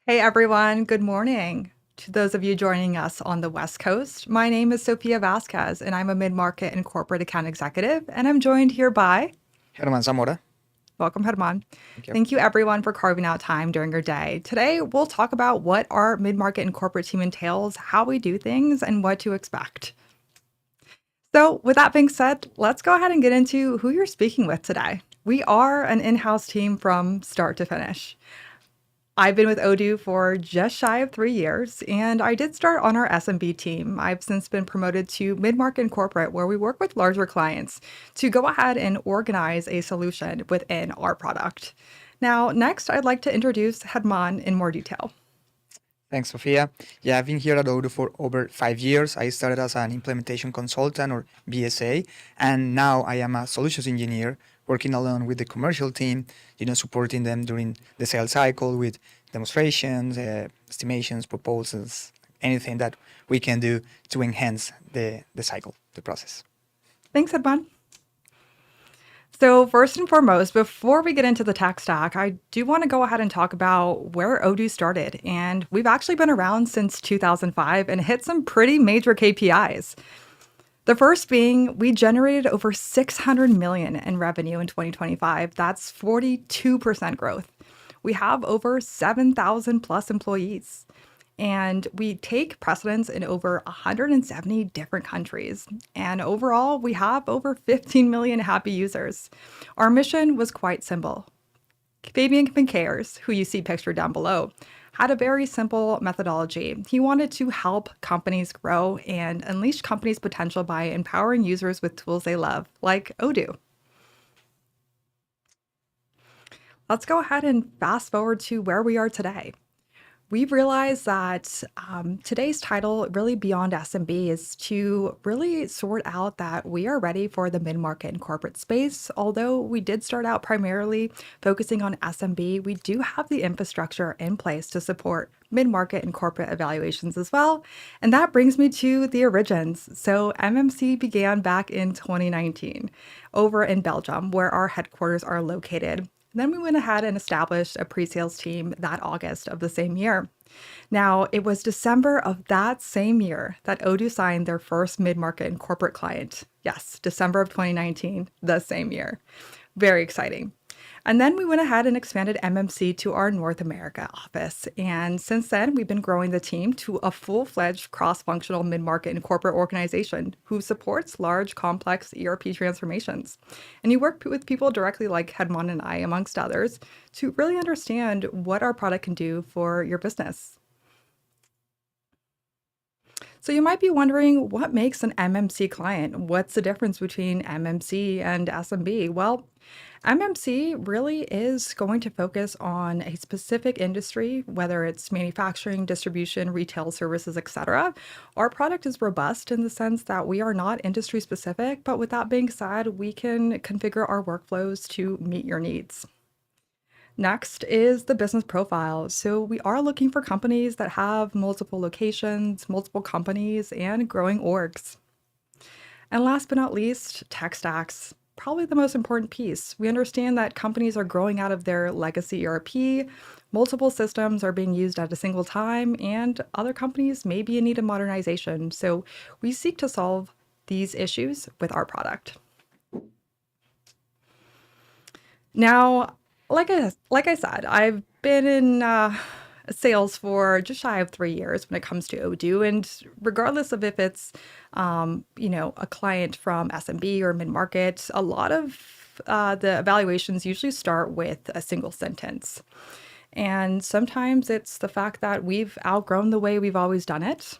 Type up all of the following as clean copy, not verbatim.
Hey everyone, good morning. To those of you joining us on the West Coast, my name is Sophia Vasquez, and I'm a mid market and corporate account executive. And I'm joined here by, Herman Zamora. welcome, Herman. Thank you. Thank you everyone for carving out time during your day. Today, we'll talk about what our mid market and corporate team entails, how we do things, and what to expect. So, with that being said, let's go ahead and get into who you're speaking with today. We are an in house team from start to finish. I've been with Odoo for just shy of 3 years, and I did start on our SMB team. I've since been promoted to mid market and corporate, where we work with larger clients to go ahead and organize a solution within our product. Now, next, I'd like to introduce Hedman in more detail. Thanks, Sophia. Yeah, I've been here at Odoo for over 5 years. I started as an implementation consultant or BSA, and now I am a solutions engineer working along with the commercial team, supporting them during the sales cycle with demonstrations, estimations, proposals, anything that we can do to enhance the cycle, the process. Thanks, Hedman. So, first and foremost, before we get into the tech stack, I do want to go ahead and talk about where Odoo started. And we've actually been around since 2005 and hit some pretty major KPIs. The first being we generated over 600 million in revenue in 2025. That's 42% growth. We have over 7,000 plus employees. And we take precedence in over 170 different countries. And overall, we have over 15 million happy users. Our mission was quite simple. Fabian Pinkayers, who you see pictured down below, had a very simple methodology. He wanted to help companies grow and unleash companies' potential by empowering users with tools they love, like Odoo. Let's go ahead and fast forward to where we are today. We've realized that today's title, really beyond SMB, is to really sort out that we are ready for the mid market and corporate space. Although we did start out primarily focusing on SMB, we do have the infrastructure in place to support mid market and corporate evaluations as well. And that brings me to the origins. So, MMC began back in 2019 over in Belgium, where our headquarters are located. Then we went ahead and established a pre sales team that August of the same year. Now, it was December of that same year that Odoo signed their first mid market and corporate client. Yes, December of 2019, the same year. Very exciting. And then we went ahead and expanded MMC to our North America office. And since then, we've been growing the team to a full fledged cross functional mid market and corporate organization who supports large, complex ERP transformations. And you work with people directly like Hedman and I, amongst others, to really understand what our product can do for your business. So you might be wondering what makes an MMC client? What's the difference between MMC and SMB? Well, MMC really is going to focus on a specific industry, whether it's manufacturing, distribution, retail services, etc. Our product is robust in the sense that we are not industry specific, but with that being said, we can configure our workflows to meet your needs. Next is the business profile. So we are looking for companies that have multiple locations, multiple companies, and growing orgs. And last but not least, tech stacks. Probably the most important piece. We understand that companies are growing out of their legacy ERP, multiple systems are being used at a single time, and other companies may be in need of modernization. So we seek to solve these issues with our product. Now, like I said, I've been in sales for just shy of 3 years when it comes to Odoo, and regardless of if it's a client from SMB or mid market, a lot of the evaluations usually start with a single sentence. And sometimes it's the fact that we've outgrown the way we've always done it.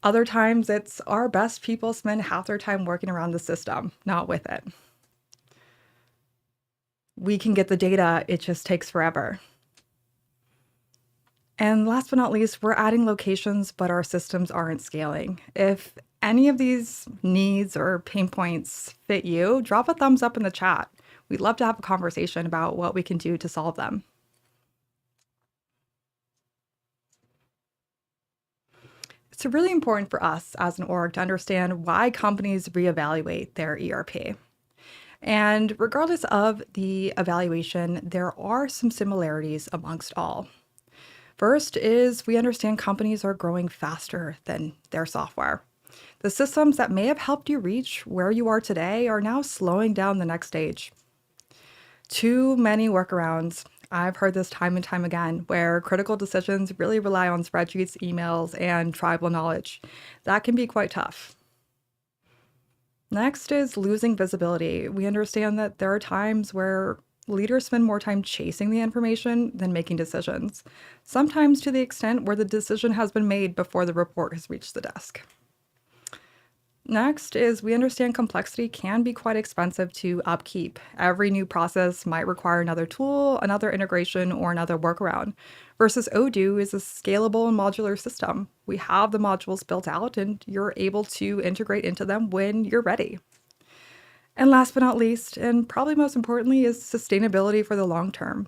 Other times it's our best people spend half their time working around the system, not with it. We can get the data, it just takes forever. And last but not least, we're adding locations, but our systems aren't scaling. If any of these needs or pain points fit you, drop a thumbs up in the chat. We'd love to have a conversation about what we can do to solve them. It's really important for us as an org to understand why companies reevaluate their ERP. And regardless of the evaluation, there are some similarities amongst all. First is we understand companies are growing faster than their software. The systems that may have helped you reach where you are today are now slowing down the next stage. Too many workarounds. I've heard this time and time again, where critical decisions really rely on spreadsheets, emails, and tribal knowledge. That can be quite tough. Next is losing visibility. We understand that there are times where leaders spend more time chasing the information than making decisions, sometimes to the extent where the decision has been made before the report has reached the desk. Next is we understand complexity can be quite expensive to upkeep. Every new process might require another tool, another integration, or another workaround. Versus Odoo is a scalable and modular system. We have the modules built out and you're able to integrate into them when you're ready. And last but not least, and probably most importantly, is sustainability for the long term.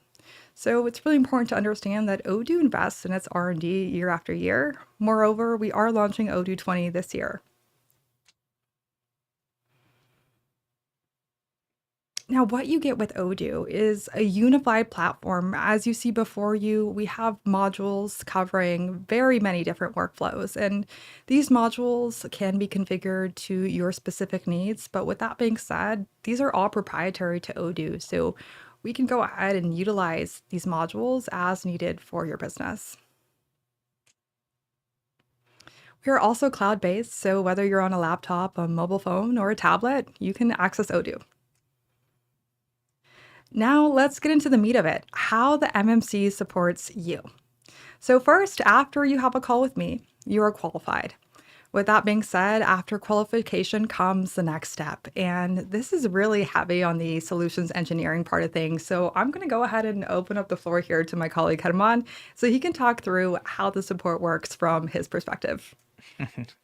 So it's really important to understand that Odoo invests in its R&D year after year. Moreover, we are launching Odoo 20 this year. Now, what you get with Odoo is a unified platform. As you see before you, we have modules covering very many different workflows, and these modules can be configured to your specific needs. But with that being said, these are all proprietary to Odoo, so we can go ahead and utilize these modules as needed for your business. We are also cloud-based, so whether you're on a laptop, a mobile phone, or a tablet, you can access Odoo. Now let's get into the meat of it, how the MMC supports you. So first, after you have a call with me, you are qualified. With that being said, after qualification comes the next step. And this is really heavy on the solutions engineering part of things. So I'm going to go ahead and open up the floor here to my colleague Herman so he can talk through how the support works from his perspective.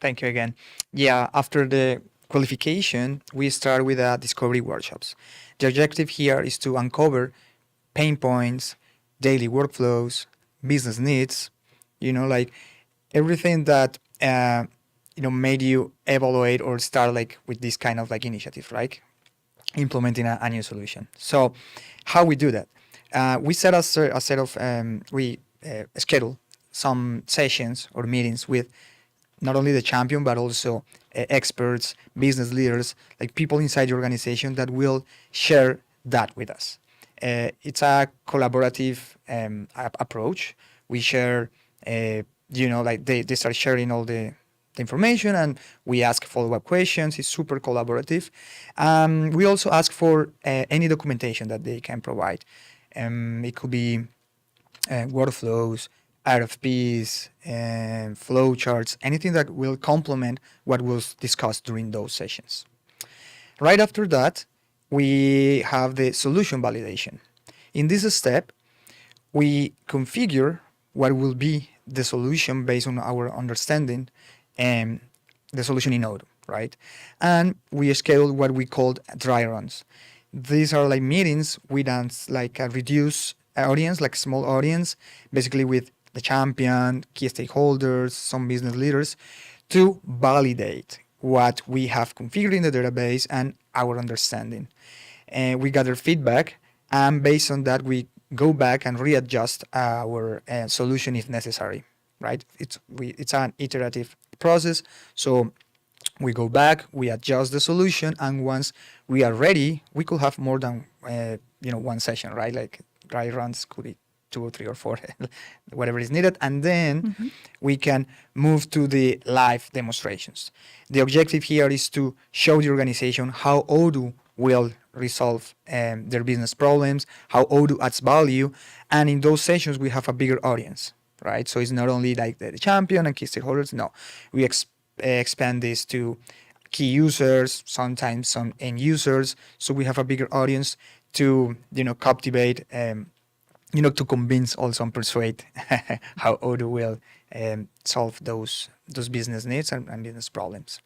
Thank you again. Yeah, after the qualification, we start with discovery workshops. The objective here is to uncover pain points, daily workflows, business needs, like everything that made you evaluate or start like with this kind of like initiative, right? Implementing a new solution. So, how we do that? We set a set of we schedule some sessions or meetings with not only the champion but also experts, business leaders, like people inside the organization that will share that with us. It's a collaborative approach. We share, like they start sharing all the information and we ask follow-up questions. It's super collaborative. We also ask for any documentation that they can provide. It could be workflows, RFPs, flow charts, anything that will complement what was discussed during those sessions. Right after that, we have the solution validation. In this step, we configure what will be the solution based on our understanding and the solution in Odoo, right? And we schedule what we call dry runs. These are like meetings with like a reduced audience, like small audience, basically with the champion, key stakeholders, some business leaders, to validate what we have configured in the database and our understanding. And we gather feedback, and based on that, we go back and readjust our solution if necessary. Right? It's an iterative process, so we go back, we adjust the solution, and once we are ready, we could have more than one session, right? Like dry runs could be 2 or 3 or 4, whatever is needed, and then we can move to the live demonstrations. The objective here is to show the organization how Odoo will resolve their business problems, how Odoo adds value, and in those sessions we have a bigger audience, right? So it's not only like the champion and key stakeholders. No, we expand this to key users, sometimes some end users. So we have a bigger audience to captivate, to convince also and persuade how Odoo will solve those business needs and business problems.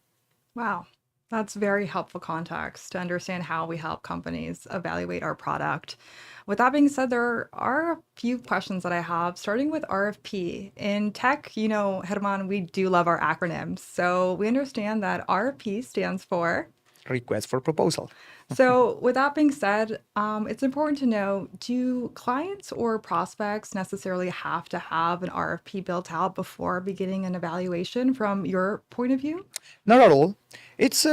Wow. That's very helpful context to understand how we help companies evaluate our product. With that being said, there are a few questions that I have, starting with RFP. In tech, Herman, we do love our acronyms. So we understand that RFP stands for request for proposal. So, with that being said, it's important to know, do clients or prospects necessarily have to have an RFP built out before beginning an evaluation from your point of view? Not at all. It's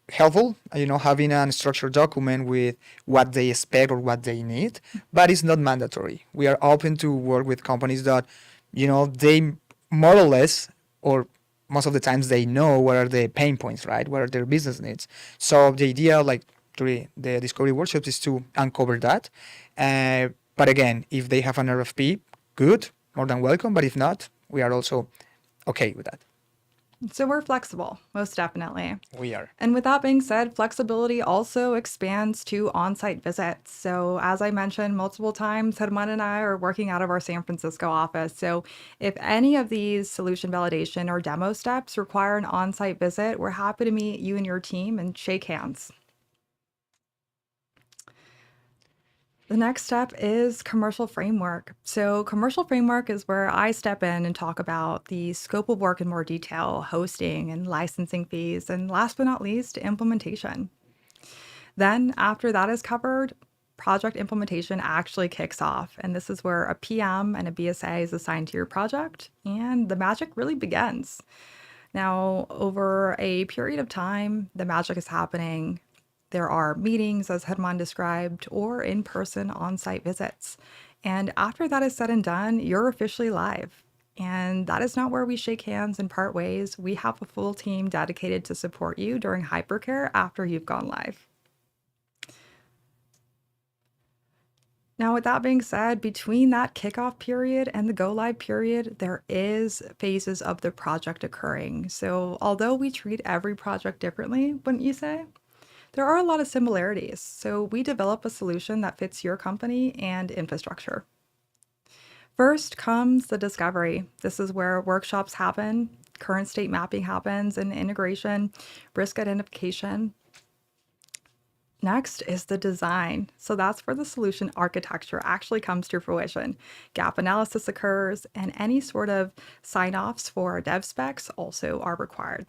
helpful, having a structured document with what they expect or what they need, but it's not mandatory. We are open to work with companies that, they more or less, or most of the times they know what are the pain points, right? What are their business needs. So the idea, like through the discovery workshops, is to uncover that. But again, if they have an RFP, good, more than welcome. But if not, we are also okay with that. So, we're flexible, most definitely. We are. And with that being said, flexibility also expands to on site visits. So, as I mentioned multiple times, Herman and I are working out of our San Francisco office. So, if any of these solution validation or demo steps require an on site visit, we're happy to meet you and your team and shake hands. The next step is commercial framework. So, commercial framework is where I step in and talk about the scope of work in more detail, hosting and licensing fees, and last but not least, implementation. Then, after that is covered, project implementation actually kicks off. And this is where a PM and a BSA is assigned to your project, and the magic really begins. Now, over a period of time, the magic is happening. There are meetings, as Herman described, or in person on site visits. And after that is said and done, you're officially live. And that is not where we shake hands and part ways. We have a full team dedicated to support you during hypercare after you've gone live. Now, with that being said, between that kickoff period and the go live period, there is phases of the project occurring. So, although we treat every project differently, wouldn't you say? There are a lot of similarities. So, we develop a solution that fits your company and infrastructure. First comes the discovery. This is where workshops happen, current state mapping happens, and integration, risk identification. Next is the design. So that's where the solution architecture actually comes to fruition. Gap analysis occurs, and any sort of sign offs for dev specs also are required.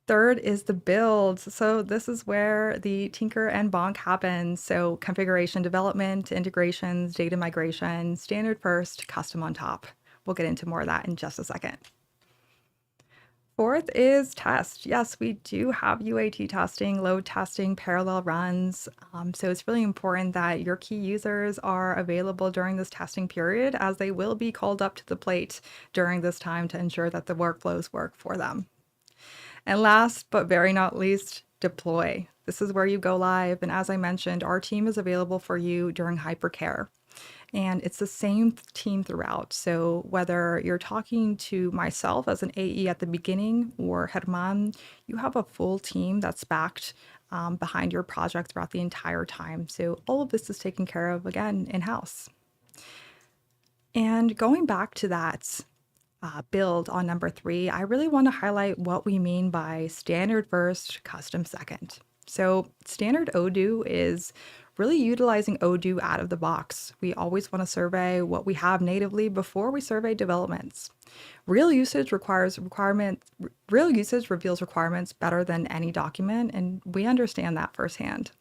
Third is the build. So this is where the tinker and bonk happens. So configuration development, integrations, data migration, standard first, custom on top. We'll get into more of that in just a second. Fourth is test. Yes, we do have UAT testing, load testing, parallel runs. So it's really important that your key users are available during this testing period, as they will be called up to the plate during this time to ensure that the workflows work for them. And last but very not least, deploy. This is where you go live. And as I mentioned, our team is available for you during hypercare. And it's the same team throughout. So whether you're talking to myself as an AE at the beginning or Herman, you have a full team that's backed behind your project throughout the entire time. So all of this is taken care of, again, in-house. And going back to that build on number 3, I really want to highlight what we mean by standard first, custom second. So standard Odoo is really utilizing Odoo out of the box. We always want to survey what we have natively before we survey developments. Real usage reveals requirements better than any document, and we understand that firsthand.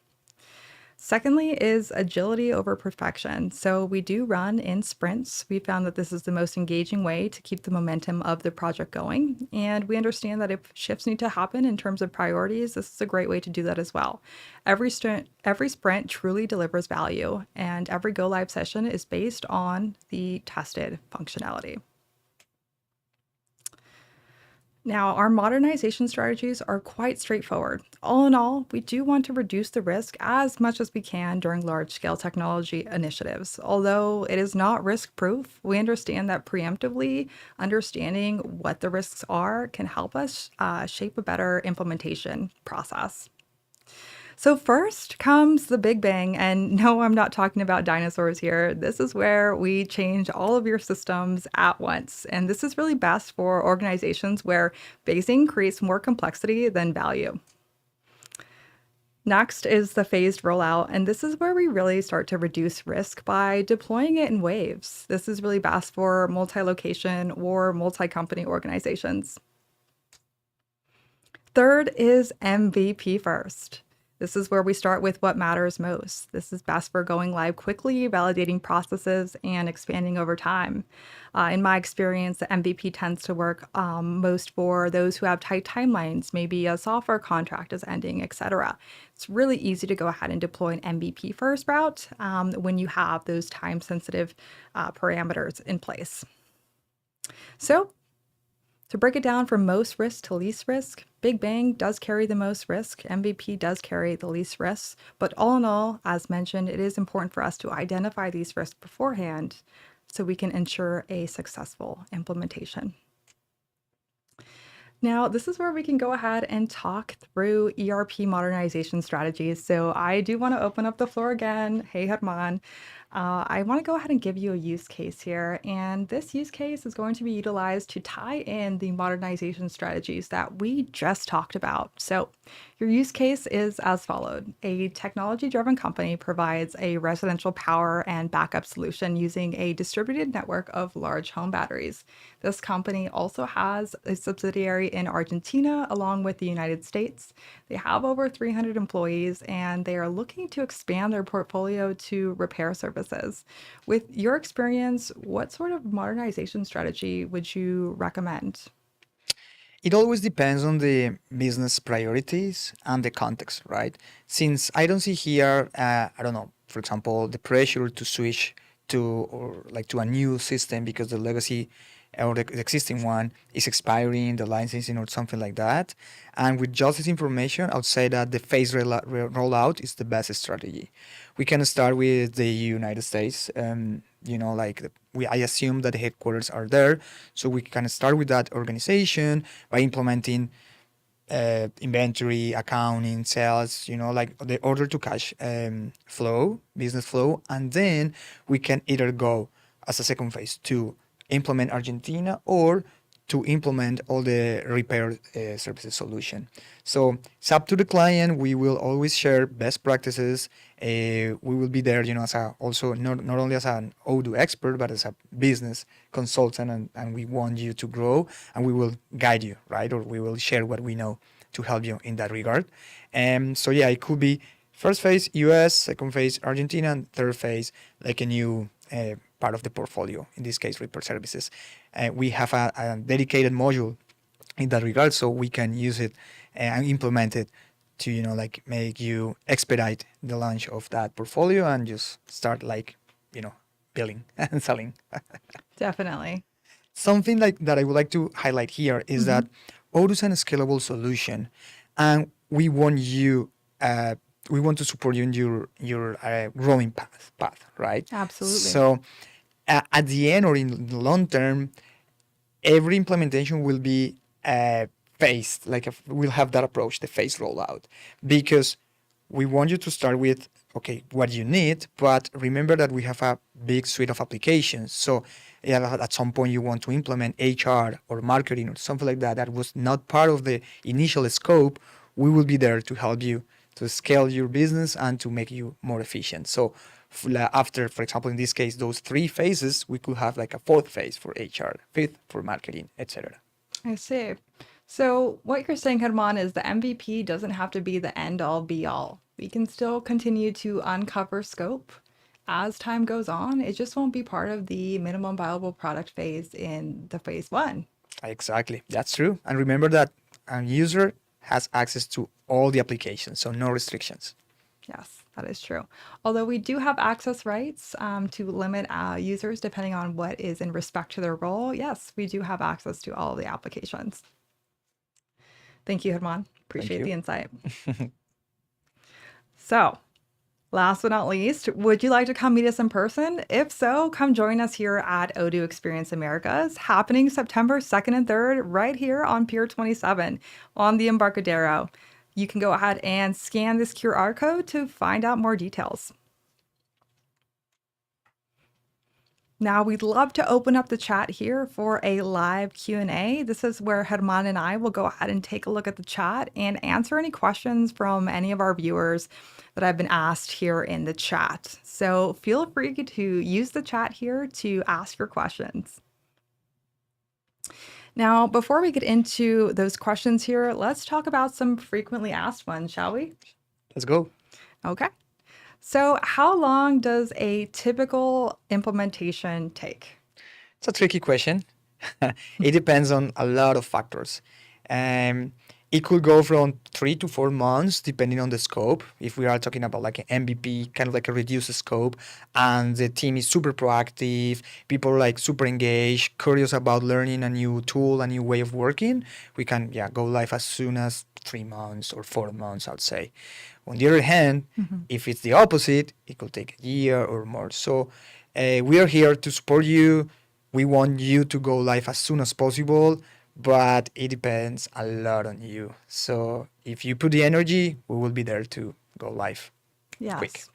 Secondly is agility over perfection. So we do run in sprints. We found that this is the most engaging way to keep the momentum of the project going. And we understand that if shifts need to happen in terms of priorities, this is a great way to do that as well. Every sprint truly delivers value, and every go live session is based on the tested functionality. Now, our modernization strategies are quite straightforward. All in all, we do want to reduce the risk as much as we can during large-scale technology initiatives. Although it is not risk-proof, we understand that preemptively understanding what the risks are can help us shape a better implementation process. So first comes the Big Bang, and no, I'm not talking about dinosaurs here. This is where we change all of your systems at once, and this is really best for organizations where phasing creates more complexity than value. Next is the phased rollout, and this is where we really start to reduce risk by deploying it in waves. This is really best for multi-location or multi-company organizations. Third is MVP first. This is where we start with what matters most. This is best for going live quickly, validating processes, and expanding over time. In my experience, the MVP tends to work most for those who have tight timelines, maybe a software contract is ending, etc. It's really easy to go ahead and deploy an MVP first route when you have those time sensitive parameters in place. So, to break it down from most risk to least risk, Big Bang does carry the most risk, MVP does carry the least risks, but all in all, as mentioned, it is important for us to identify these risks beforehand so we can ensure a successful implementation. Now, this is where we can go ahead and talk through ERP modernization strategies. So I do want to open up the floor again. Hey, Herman. I want to go ahead and give you a use case here. And this use case is going to be utilized to tie in the modernization strategies that we just talked about. So your use case is as followed. A technology-driven company provides a residential power and backup solution using a distributed network of large home batteries. This company also has a subsidiary in Argentina along with the United States. They have over 300 employees and they are looking to expand their portfolio to repair services. With your experience, what sort of modernization strategy would you recommend? It always depends on the business priorities and the context, right? Since I don't see here, I don't know, for example, the pressure to switch to or like to a new system because the legacy or the existing one is expiring, the licensing or something like that. And with just this information, I would say that the phase rollout is the best strategy. We can start with the United States. I assume that the headquarters are there, so we can start with that organization by implementing inventory, accounting, sales, like the order to cash flow, business flow, and then we can either go as a second phase to implement Argentina or to implement all the repair services solution. So it's up to the client. We will always share best practices. We will be there, as also not only as an Odoo expert, but as a business consultant, and we want you to grow, and we will guide you, right? Or we will share what we know to help you in that regard. So yeah, it could be first phase US, second phase Argentina, and third phase like a new part of the portfolio, in this case repair services. We have a dedicated module in that regard, so we can use it and implement it to make you expedite the launch of that portfolio and just start billing and selling. Definitely. Something like that I would like to highlight here is that Odoo is a scalable solution, and we want to support you in your growing path, right? Absolutely. So at the end or in the long term, every implementation will be phased. We'll have that approach, the phase rollout, because we want you to start with what you need, but remember that we have a big suite of applications. So yeah, at some point you want to implement HR or marketing or something like that was not part of the initial scope. We will be there to help you to scale your business and to make you more efficient. So after, for example, in this case, those three phases, we could have like a fourth phase for HR, fifth for marketing, etc. I see. So what you're saying, Herman, is the MVP doesn't have to be the end all be all. We can still continue to uncover scope as time goes on. It just won't be part of the minimum viable product phase in the phase one. Exactly, that's true. And remember that a user has access to all the applications, so no restrictions. Yes, that is true. Although we do have access rights to limit users depending on what is in respect to their role. Yes, we do have access to all the applications. Thank you, Herman. Thank Appreciate the you. insight. So, last but not least, would you like to come meet us in person? If so, come join us here at Odoo Experience Americas, happening September 2nd and 3rd, right here on Pier 27 on the Embarcadero. You can go ahead and scan this QR code to find out more details. Now, we'd love to open up the chat here for a live Q&A. This is where Herman and I will go ahead and take a look at the chat and answer any questions from any of our viewers that have been asked here in the chat. So feel free to use the chat here to ask your questions. Now, before we get into those questions here, let's talk about some frequently asked ones, shall we? Let's go. Okay. So, how long does a typical implementation take? It's a tricky question. It depends on a lot of factors. Um, it could go from 3 to 4 months depending on the scope. If we are talking about like an MVP, kind of like a reduced scope, and the team is super proactive, people are like super engaged, curious about learning a new tool, a new way of working, we can go live as soon as 3 months or 4 months, I'd say. On the other hand, Mhm. if it's the opposite, it could take a year or more. So we are here to support you. We want you to go live as soon as possible, but it depends a lot on you. So if you put the energy, we will be there to go live quick. Yes.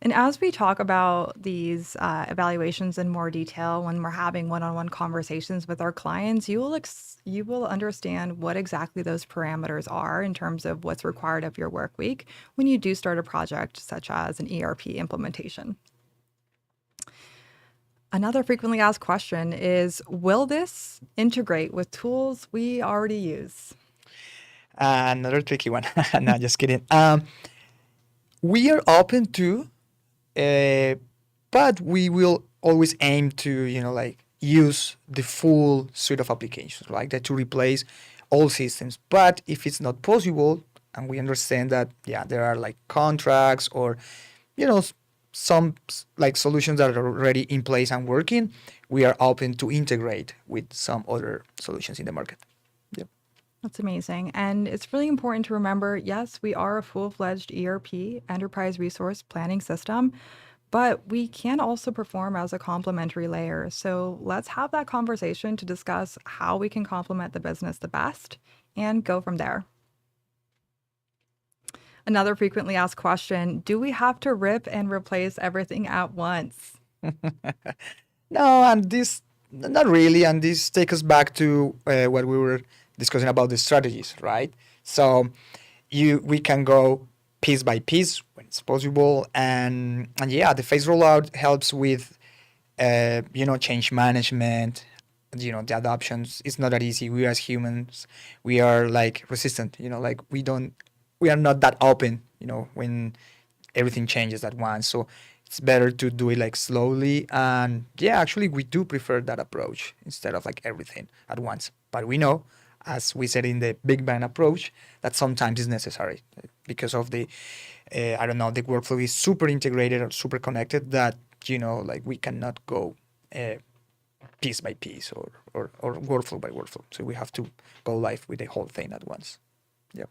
And as we talk about these evaluations in more detail, when we're having one-on-one conversations with our clients, you will understand what exactly those parameters are in terms of what's required of your work week when you do start a project such as an ERP implementation. Another frequently asked question is, will this integrate with tools we already use? Another tricky one. No, just kidding. We are open to, uh, but we will always aim to, like use the full suite of applications, like that to replace all systems. But if it's not possible, and we understand that, yeah, there are like contracts or, you know, some like solutions that are already in place and working, we are open to integrate with some other solutions in the market. Yep. That's amazing. And it's really important to remember, yes, we are a full-fledged ERP, enterprise resource planning system, but we can also perform as a complementary layer. So let's have that conversation to discuss how we can complement the business the best and go from there. Another frequently asked question, do we have to rip and replace everything at once? No, and this not really, and this takes us back to what we were discussing about the strategies, right? So we can go piece by piece when it's possible, and yeah, the phase rollout helps with change management. The adoptions. It's not that easy. We as humans, we are like resistant. Like we are not that open. When everything changes at once. So it's better to do it like slowly. And yeah, actually, we do prefer that approach instead of like everything at once. But we know, as we said in the Big Bang approach, that sometimes is necessary because of the, I don't know, the workflow is super integrated or super connected that, like we cannot go uh, piece by piece or workflow by workflow. So we have to go live with the whole thing at once. Yeah.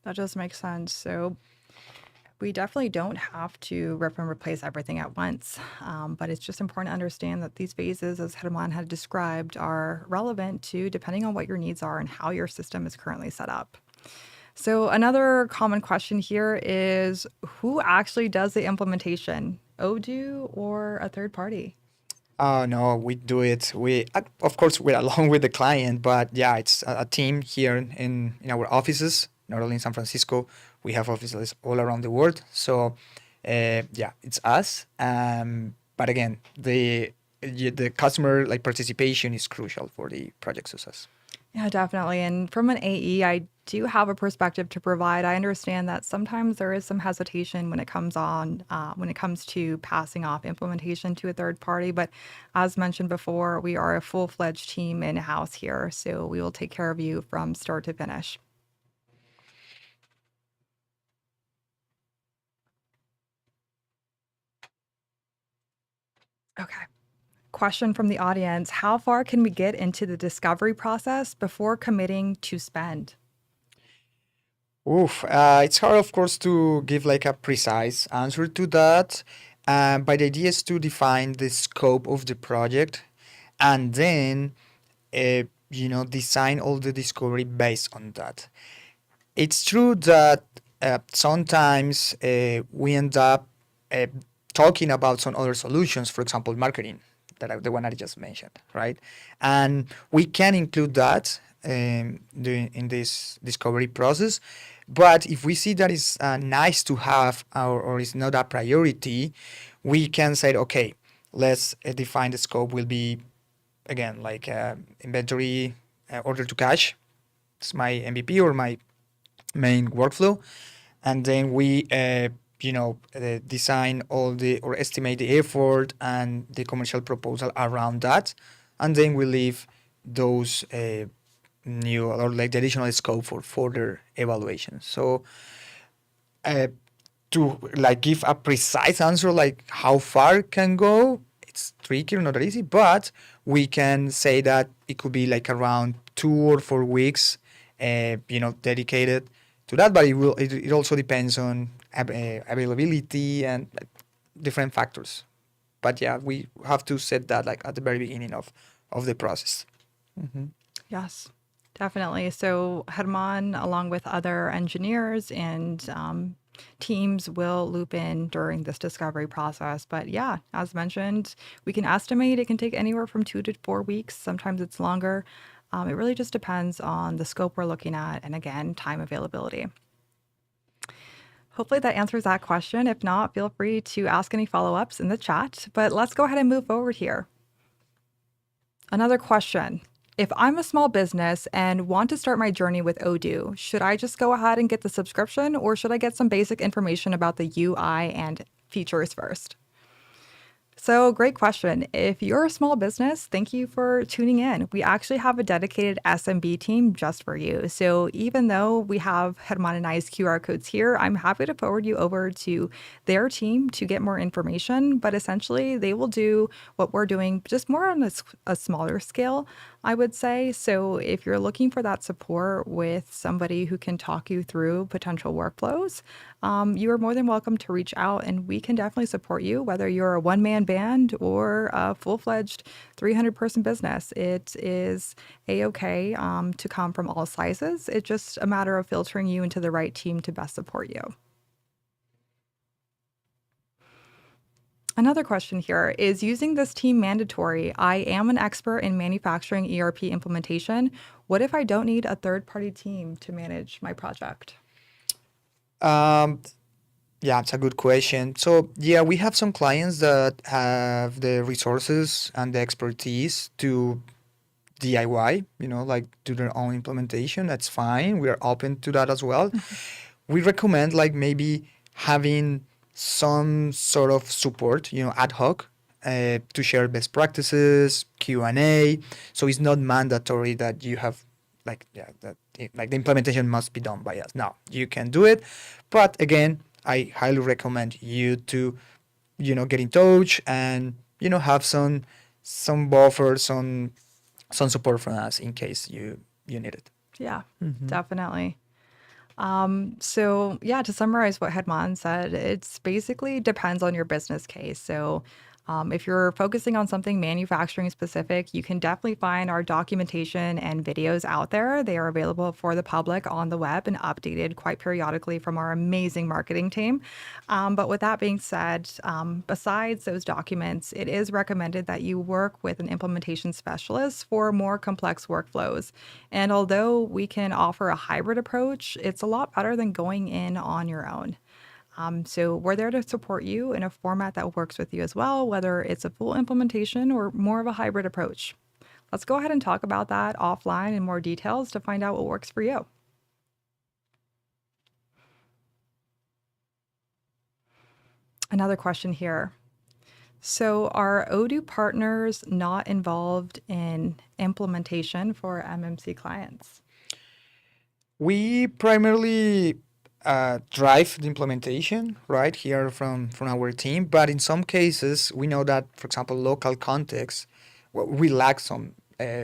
That does make sense. So we definitely don't have to rip and replace everything at once, but it's just important to understand that these phases, as Herman had described, are relevant to depending on what your needs are and how your system is currently set up. So another common question here is, who actually does the implementation, Odoo or a third party? Oh no, we do it. Of course, we're along with the client, but yeah, it's a team here in our offices, not only in San Francisco. We have offices all around the world. So, yeah, it's us. But again, the customer like participation is crucial for the project success. Yeah, definitely. And from an AE, I do have a perspective to provide. I understand that sometimes there is some hesitation when it comes to passing off implementation to a third party. But as mentioned before, we are a full-fledged team in-house here, so we will take care of you from start to finish. Okay. Question from the audience: how far can we get into the discovery process before committing to spend? Oof, it's hard, of course, to give like a precise answer to that. But the idea is to define the scope of the project and then design all the discovery based on that. It's true that sometimes we end up uh, talking about some other solutions, for example, marketing, the one I just mentioned, right? And we can include that in this discovery process. But if we see that it's nice to have or it's not a priority, we can say, okay, let's define the scope will be again like inventory order to cash. It's my MVP or my main workflow, and then we design all the or estimate the effort and the commercial proposal around that, and then we leave those new or like the additional scope for further evaluation. So uh, to like give a precise answer like how far it can go, it's tricky or not that easy, but we can say that it could be like around 2 or 4 weeks dedicated to that, but it also depends on availability and different factors. But yeah, we have to set that like at the very beginning of the process. Mm-hmm. Yes, definitely. So Herman, along with other engineers and teams, will loop in during this discovery process. But yeah, as mentioned, we can estimate it can take anywhere from 2 to 4 weeks. Sometimes it's longer. It really just depends on the scope we're looking at and again, time availability. Hopefully that answers that question. If not, feel free to ask any follow ups in the chat. But let's go ahead and move forward here. Another question. If I'm a small business and want to start my journey with Odoo, should I just go ahead and get the subscription or should I get some basic information about the UI and features first? So, great question. If you're a small business, thank you for tuning in. We actually have a dedicated SMB team just for you. So, even though we have Hermanized QR codes here, I'm happy to forward you over to their team to get more information. But essentially, they will do what we're doing just more on a smaller scale, I would say. So, if you're looking for that support with somebody who can talk you through potential workflows, you are more than welcome to reach out and we can definitely support you, whether you're a one man band or a full fledged 300-person business. It is a okay to come from all sizes. It's just a matter of filtering you into the right team to best support you. Another question here is using this team mandatory? I am an expert in manufacturing ERP implementation. What if I don't need a third party team to manage my project? Um, Yeah, it's a good question. So, yeah, we have some clients that have the resources and the expertise to DIY, like do their own implementation. That's fine. We are open to that as well. We recommend like maybe having some sort of support, ad hoc, to share best practices, Q&A. So it's not mandatory that you have like yeah that like the implementation must be done by us. No, you can do it, but again, I highly recommend you to get in touch and have some buffer, some support from us in case you need it. Yeah, definitely. So yeah, to summarize what Hedman said, it's basically depends on your business case. So if you're focusing on something manufacturing specific, you can definitely find our documentation and videos out there. They are available for the public on the web and updated quite periodically from our amazing marketing team. But with that being said, besides those documents, it is recommended that you work with an implementation specialist for more complex workflows. And although we can offer a hybrid approach, it's a lot better than going in on your own. So we're there to support you in a format that works with you as well, whether it's a full implementation or more of a hybrid approach. Let's go ahead and talk about that offline in more details to find out what works for you. Another question here. So, are Odoo partners not involved in implementation for MMC clients? We primarily drive the implementation right here from our team, but in some cases we know that, for example, local context, we lack some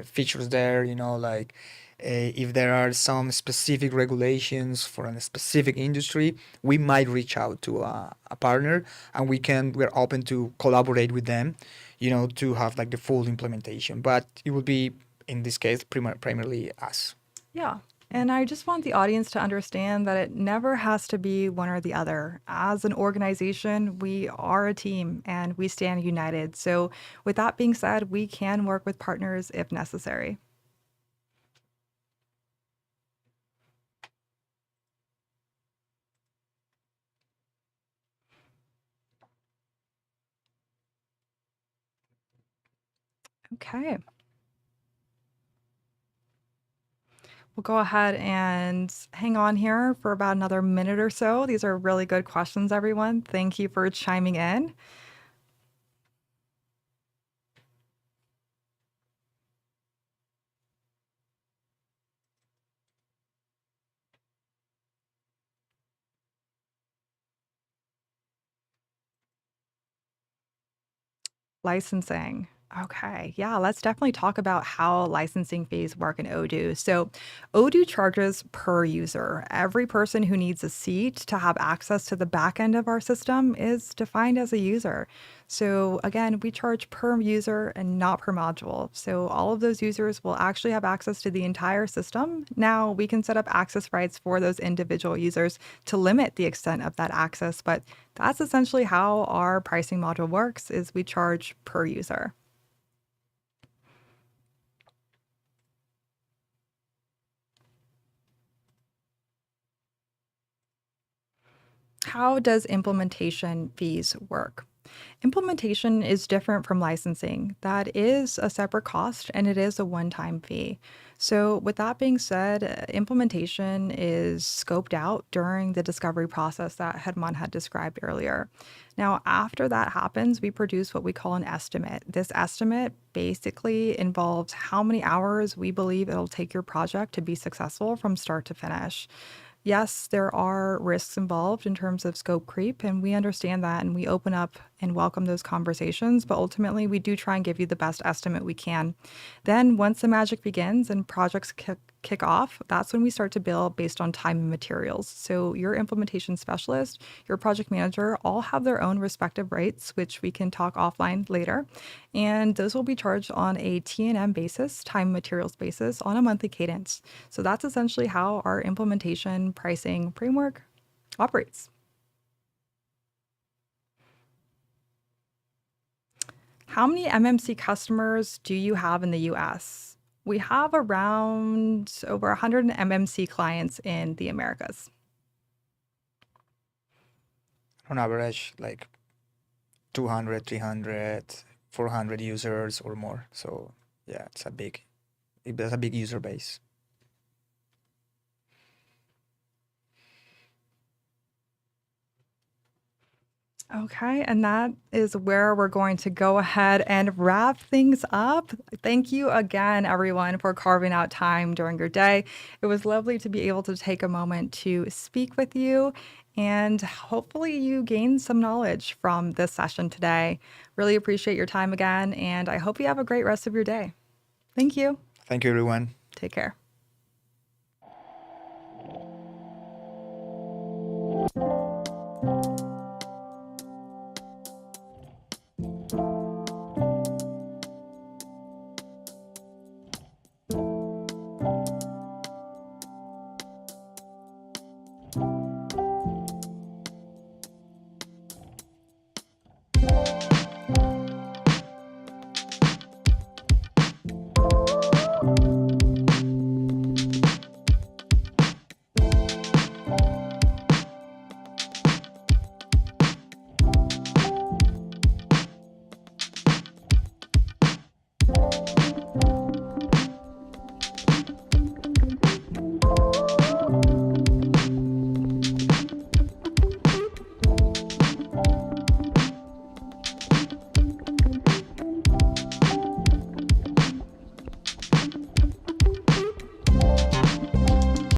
features there. Like if there are some specific regulations for a specific industry, we might reach out to a partner, and we're open to collaborate with them, to have like the full implementation. But it will be in this case primarily us. Yeah. And I just want the audience to understand that it never has to be one or the other. As an organization, we are a team and we stand united. So, with that being said, we can work with partners if necessary. Okay. We'll go ahead and hang on here for about another minute or so. These are really good questions, everyone. Thank you for chiming in. Licensing. Okay. Yeah, let's definitely talk about how licensing fees work in Odoo. So, Odoo charges per user. Every person who needs a seat to have access to the back end of our system is defined as a user. So, again, we charge per user and not per module. So, all of those users will actually have access to the entire system. Now, we can set up access rights for those individual users to limit the extent of that access, but that's essentially how our pricing module works is we charge per user. How does implementation fees work? Implementation is different from licensing. That is a separate cost and it is a one time fee. So, with that being said, implementation is scoped out during the discovery process that Hedman had described earlier. Now, after that happens, we produce what we call an estimate. This estimate basically involves how many hours we believe it'll take your project to be successful from start to finish. Yes, there are risks involved in terms of scope creep, and we understand that and we open up and welcome those conversations. But ultimately, we do try and give you the best estimate we can. Then, once the magic begins and projects kick off, that's when we start to bill based on time and materials. So, your implementation specialist, your project manager, all have their own respective rates, which we can talk offline later. And those will be charged on a T&M basis, time and materials basis, on a monthly cadence. So that's essentially how our implementation pricing framework operates. How many MMC customers do you have in the US? We have around over 100 MMC clients in the Americas. On average, like 200, 300, 400 users or more. So yeah, it's a big user base. Okay, and that is where we're going to go ahead and wrap things up. Thank you again, everyone, for carving out time during your day. It was lovely to be able to take a moment to speak with you, and hopefully, you gained some knowledge from this session today. Really appreciate your time again, and I hope you have a great rest of your day. Thank you. Thank you, everyone. Take care.